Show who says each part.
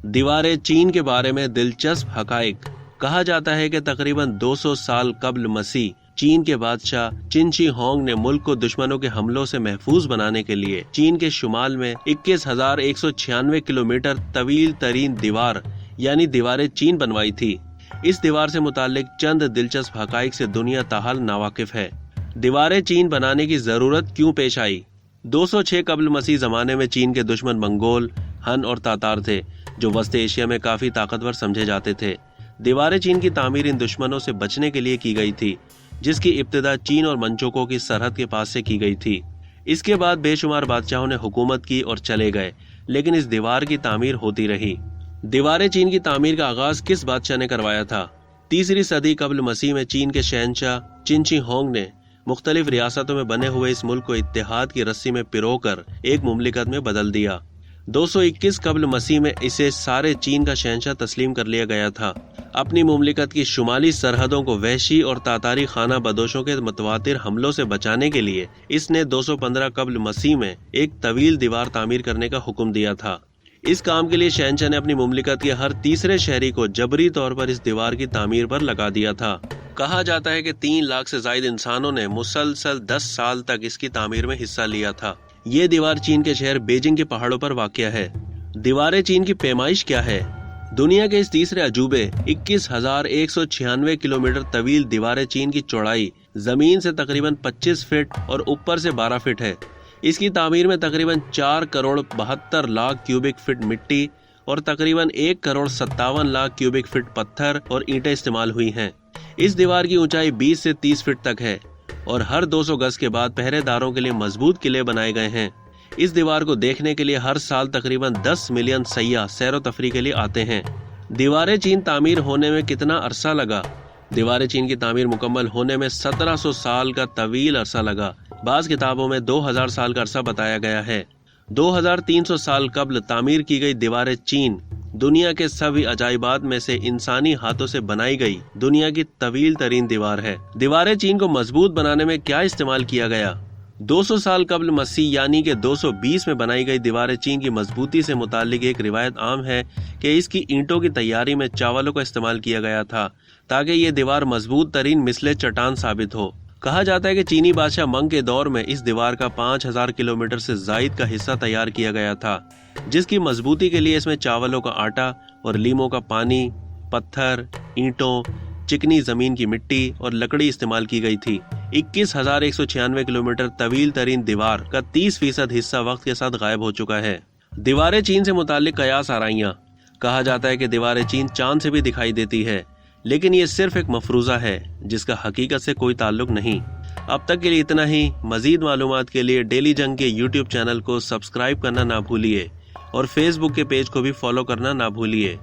Speaker 1: दीवारे चीन के बारे में दिलचस्प हकाइक। कहा जाता है कि तकरीबन 200 साल कब्ल मसीह चीन के बादशाह चिन शी होंग ने मुल्क को दुश्मनों के हमलों से महफूज बनाने के लिए चीन के शुमाल में 21,196 किलोमीटर तवील तरीन दीवार यानी दीवारे चीन बनवाई थी। इस दीवार से मुताल्लिक चंद दिलचस्प हकाइक से दुनिया ताहाल नावाकिफ है। दीवारें चीन बनाने की जरूरत क्यों पेश आई? 206 कब्ल मसीह जमाने में चीन के दुश्मन मंगोल, हन और तातार थे, जो वस्त एशिया में काफी ताकतवर समझे जाते थे। दीवारें चीन की तामीर इन दुश्मनों से बचने के लिए की गई थी, जिसकी इब्तिदा चीन और मंचोकों की सरहद के पास से की गई थी। इसके बाद बेशुमार बादशाहों ने हुकूमत की और चले गए, लेकिन इस दीवार की तामीर होती रही। दीवारें चीन की तामीर का आगाज किस बादशाह ने करवाया था? 3री सदी कब्ल मसीह में चीन के शहंशाह चिन शी होंग ने मुख्तलिफ रियासतों में बने हुए इस मुल्क को इत्तेहाद की रस्सी में पिरोकर एक मुमलिकत में बदल दिया। 221 कब्ल मसीह में इसे सारे चीन का शहंशाह तस्लीम कर लिया गया था। अपनी मुमलिकत की शुमाली सरहदों को वहशी और तातारी खाना बदोशों के मतवातिर हमलों से बचाने के लिए इसने 215 कब्ल मसीह में एक तवील दीवार तामीर करने का हुक्म दिया था। इस काम के लिए शहंशाह ने अपनी मुमलिकत के हर तीसरे शहरी को जबरी तौर पर इस दीवार की तामीर पर लगा दिया था। कहा जाता है कि 3 लाख से ज्यादा इंसानों ने मुसलसल 10 साल तक इसकी तामीर में हिस्सा लिया था। ये दीवार चीन के शहर बीजिंग के पहाड़ों पर वाक़या है। दीवारें चीन की पैमाइश क्या है? दुनिया के इस तीसरे अजूबे 21,196 किलोमीटर तवील दीवारें चीन की चौड़ाई जमीन से तकरीबन 25 फीट और ऊपर से 12 फीट है। इसकी तामीर में तकरीबन 4 करोड़ 72 लाख क्यूबिक फीट मिट्टी और तकरीबन 1 करोड़ 57 लाख क्यूबिक फीट पत्थर और ईंटें इस्तेमाल हुई हैं। इस दीवार की ऊंचाई 20 से 30 फीट तक है और हर 200 गज के बाद पहरेदारों के लिए मजबूत किले बनाए गए हैं। इस दीवार को देखने के लिए हर साल तकरीबन 10 मिलियन सयाह सैरो तफरी के लिए आते हैं। दीवारें चीन तामीर होने में कितना अरसा लगा? दीवारें चीन की तामीर मुकम्मल होने में 1700 साल का तवील अरसा लगा। बाज़ किताबों में 2000 साल का अरसा बताया गया है। 2300 साल कब्ल तामीर की गई दीवारें चीन दुनिया के सभी अजाइबात में से इंसानी हाथों से बनाई गई दुनिया की तवील तरीन दीवार है। दीवारें चीन को मजबूत बनाने में क्या इस्तेमाल किया गया? 200 साल कब्ल मसीह यानी कि 220 में बनाई गई दीवारें चीन की मजबूती से मुतालिक एक रिवायत आम है कि इसकी ईंटों की तैयारी में चावलों का इस्तेमाल किया गया था ताकि ये दीवार मजबूत तरीन मिसले चट्टान साबित हो। कहा जाता है कि चीनी बादशाह मंग के दौर में इस दीवार का 5000 किलोमीटर से जायद का हिस्सा तैयार किया गया था, जिसकी मजबूती के लिए इसमें चावलों का आटा और लीमों का पानी, पत्थर, ईंटों, चिकनी जमीन की मिट्टी और लकड़ी इस्तेमाल की गई थी। 21,196 किलोमीटर तवील तरीन दीवार का 30% हिस्सा वक्त के साथ गायब हो चुका है। दीवारें चीन से मुतालिक कयास आराइयां। कहा जाता है कि दीवारें चीन चांद से भी दिखाई देती है, लेकिन ये सिर्फ एक मफरूजा है जिसका हकीकत से कोई ताल्लुक नहीं। अब तक के लिए इतना ही। मजीद मालूमात के लिए डेली जंग के YouTube चैनल को सब्सक्राइब करना ना भूलिए और Facebook के पेज को भी फॉलो करना ना भूलिए।